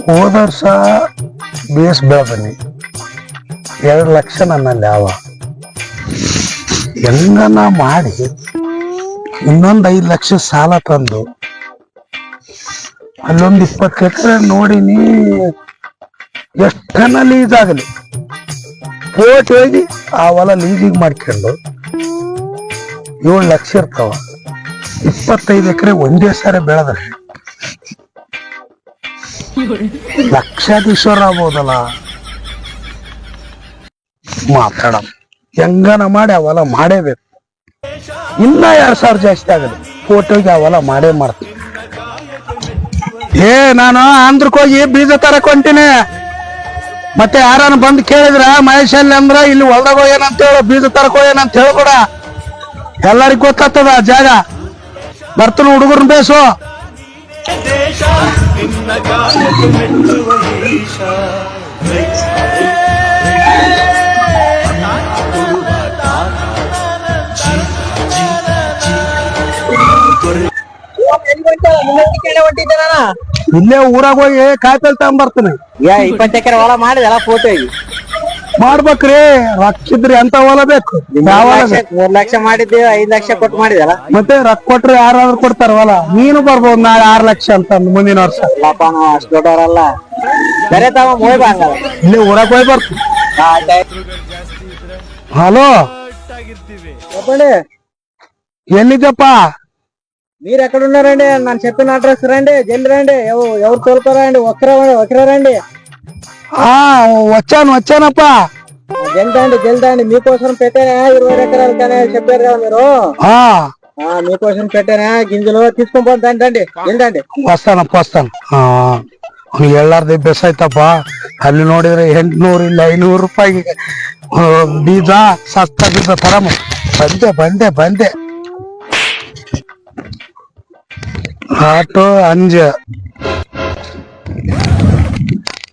ಹೋದ ವರ್ಷ ಬೇಸ್ ಬೆಳೆದನಿ 2 ಲಕ್ಷ ನನ್ನಲ್ಲಿ ಯಾವ ಹೆಂಗನ ಮಾಡಿ ಇನ್ನೊಂದು 5 ಲಕ್ಷ ಸಾಲ ತಂದು ಅಲ್ಲೊಂದು 20 ಎಕರೆ ನೋಡಿನಿ. ಎಷ್ಟನ್ನ ಲೀಸ್ ಆಗಲಿ ಕೋಟ್ ಹೋಗಿ ಆ ಹೊಲ ಲೀಸಿಗೆ ಮಾಡ್ಕೊಂಡು 7 ಲಕ್ಷ ಇರ್ತಾವ. 25 ಎಕರೆ ಒಂದೇ ಸಾರಿ ಬೆಳೆದ್ರೆ ಲಕ್ಷಾಧೀಶ್ವರ ಆಗ್ಬೋದಲ್ಲ. ಮಾತಾಡ ಹೆಂಗನ ಮಾಡಿ ಆ ಹೊಲ ಮಾಡೇಬೇಕು. ಇನ್ನ 2,000 ಜಾಸ್ತಿ ಆಗಲಿ ಫೋಟೋಗೆ ಆ ಹೊಲ ಮಾಡೇ ಮಾಡ್ತೀನಿ. ನಾನು ಆಂಧ್ರಕ್ಕೆ ಹೋಗಿ ಬೀಜ ತರಕ್ ಹೊಂಟೀನಿ. ಮತ್ತೆ ಯಾರನ್ನ ಬಂದು ಕೇಳಿದ್ರ ಮಹೇಶ್ ಅಲ್ಲಿ ಅಂದ್ರ ಇಲ್ಲಿ ಹೊಲ್ದಾಗ ಹೋಗ್ಯಾನಂತ ಹೇಳು, ಬೀಜ ತರಕ್ ಹೋಗ್ಯಾನಂತ ಹೇಳ್ಕೊಡ. ಎಲ್ಲರಿಗೂ ಗೊತ್ತಾಗ್ತದ ಆ ಜಾಗ. ಬರ್ತಾನ ಹುಡುಗರನ್ನ ಬೇಸು. ಇಲ್ಲೇ ಊರಾಗ ಹೋಗಿ ಕಾಯಿಪಲ್ಲೆ ತಗೊಂಬರ್ತೀನಿ. 20 ಎಕರೆ ಹೊಲ ಮಾಡಿದಲ್ಲ ಫೋಟೋ ಮಾಡ್ಬೇಕ್ರಿ. ರೊಕ್ಕಿದ್ರಿ ಅಂತ ಹೊಲ ಬೇಕು. 3 ಲಕ್ಷ ಮಾಡಿದ್ದೇವೆ, 5 ಲಕ್ಷ ಕೊಟ್ಟು ಮಾಡಿದಲ್ಲ. ಮತ್ತೆ ರೊಕ್ಕ ಕೊಟ್ರೆ ಯಾರಾದ್ರೂ ಕೊಡ್ತಾರ ಹೊಲ. ನೀನು ಬರ್ಬೋದು ನಾಳೆ 6 ಲಕ್ಷ ಅಂತ ಮುಂದಿನ ವರ್ಷ. ಅಷ್ಟು ದೊಡ್ಡವರಲ್ಲ. ಬೇರೆ ತಮ್ಮ ಹೋಯ್ ಹಂಗ ಇಲ್ಲೇ ಊರಾಗ ಹೋಗಿ ಬರ್ತೀನಿ. ಹಲೋ ಎಲ್ಲಿದ್ದಪ್ಪ? మీరు ఎక్కడ ఉన్నారండి? నన్ను చెప్పిన అడ్రస్ రండి, జల్ది రండి. ఎవరు తోలుకోరండి? ఒకరే రండి. వచ్చానప్ప. జల్దండి మీకోసం పెట్టానా 20 ఎకరాలు కానీ చెప్పారు కదా మీరు. మీకోసం పెట్టానా గింజలు తీసుకొని పోతండి. జల్దండి. ವಸ್ತಾನು ಎಲ್ಲಾರ್ದು ಬೆಸ್ ಆಯ್ತಪ್ಪ. ಅಲ್ಲಿ ನೋಡಿದ್ರೆ 800 ಇಲ್ಲ 500 ರೂಪಾಯಿಗೆ ಬೀಜ ಸಸ್ತಾಗಿದ್ದ ತರ ಬಂದೆ ಆಟೋ ಅಂಜ.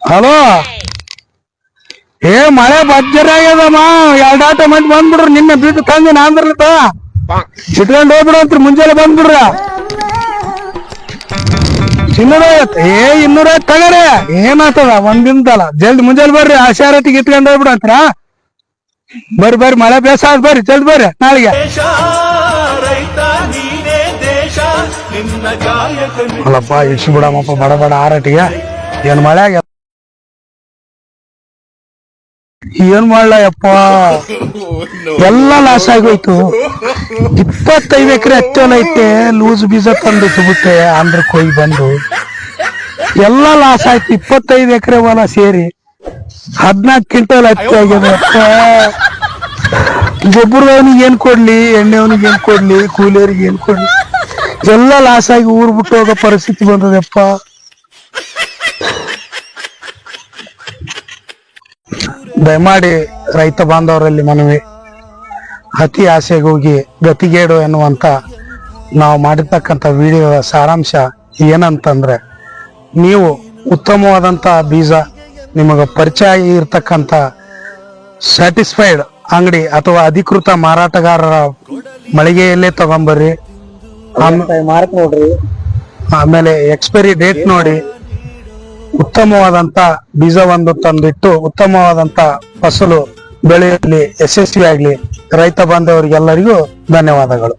ಹಲೋ ಮಳೆ ಭರ್ಜರಿ ಆಗ್ಯದಮ್ಮ. 2 ಆಟೋ ಮಂದಿ ಬಂದ್ಬಿಡ್ರಿ. ನಿನ್ನೆ ಬೀಜ ತಂದಿನ ಆಂಧ್ರಲಿತ ಇಟ್ಕೊಂಡು ಹೋಗ್ಬಿಡ್ರಿ. ಮುಂಜಾನೆ ಬಂದ್ಬಿಡ್ರ. 200 ತಗರಿ ಏನಾಗ್ತದ ಒಂದಿಂದಲ್ಲ. ಜಲ್ದಿ ಮುಂಜಾನೆ ಬರ್ರಿ. ಆಶಾರತಿಗೆ ಇಟ್ಕೊಂಡು ಹೋಗ್ಬಿಡಂತ್ರ. ಬರ್ರಿ ಮಳೆ ಬೇಸ ಬರ್ರಿ. ಜಲ್ದಿ ಬರ್ರಿ ನಾಳೆಗೆ. ಅಲ್ಲಪ್ಪ ಇಷ್ಟು ಬಿಡಮ್ಮಪ್ಪ ಬಡ ಆರಟಿಗೆ. ಏನ್ ಮಳೆ ಆಗ್ಯ ಏನ್ ಮಾಡ್ಲಯಪ್ಪ. ಎಲ್ಲ ಲಾಸ್ ಆಗೋಯ್ತು. 25 ಎಕರೆ ಹತ್ತೋಲ ಐತೆ. ಲೂಸ್ ಬೀಜ ತಂದು ತುಬಿಟ್ಟೆ ಆಂಧ್ರಕ್ಕೆ ಹೋಗಿ ಬಂದು ಎಲ್ಲ ಲಾಸ್ ಆಯ್ತು. 25 ಎಕರೆ ಹೊಲ ಸೇರಿ 14 ಕ್ವಿಂಟಲ್ ಹತ್ತಿ ಆಗ್ಯದಪ್ಪ. ಗೊಬ್ಬರದವನಿಗೆ ಏನ್ ಕೊಡ್ಲಿ, ಎಣ್ಣೆವನಿಗೆ ಏನ್ ಕೊಡ್ಲಿ, ಕೂಲಿಯವ್ರಿಗೆ ಏನ್ ಕೊಡ್ಲಿ, ಎಲ್ಲ ಲಾಸ್ ಆಗಿ ಊರ್ ಬಿಟ್ಟು ಹೋಗೋ ಪರಿಸ್ಥಿತಿ ಬಂದದಪ್ಪ. ದಯಮಾಡಿ ರೈತ ಬಾಂಧವರಲ್ಲಿ ಮನವಿ, ಅತಿ ಆಸೆಗೆ ಹೋಗಿ ಗತಿಗೇಡು ಎನ್ನುವಂತ ನಾವು ಮಾಡಿರ್ತಕ್ಕಂಥ ವಿಡಿಯೋದ ಸಾರಾಂಶ ಏನಂತಂದ್ರೆ, ನೀವು ಉತ್ತಮವಾದಂತ ಬೀಜ ನಿಮಗ ಪರಿಚಯ ಇರ್ತಕ್ಕಂಥ ಸ್ಯಾಟಿಸ್ಫೈಡ್ ಅಂಗಡಿ ಅಥವಾ ಅಧಿಕೃತ ಮಾರಾಟಗಾರರ ಮಳಿಗೆಯಲ್ಲೇ ತಗೊಂಬರ್ರಿ. ನೋಡ್ರಿ. ಆಮೇಲೆ ಎಕ್ಸ್ಪೈರಿ ಡೇಟ್ ನೋಡಿ ಉತ್ತಮವಾದಂತ ಬೀಜ ಒಂದು ತಂದಿಟ್ಟು ಉತ್ತಮವಾದಂತ ಫಸಲು ಬೆಳೆಯಲ್ಲಿ ಯಶಸ್ವಿ ಆಗ್ಲಿ. ರೈತ ಬಾಂಧವರಿಗೆಲ್ಲರಿಗೂ ಧನ್ಯವಾದಗಳು.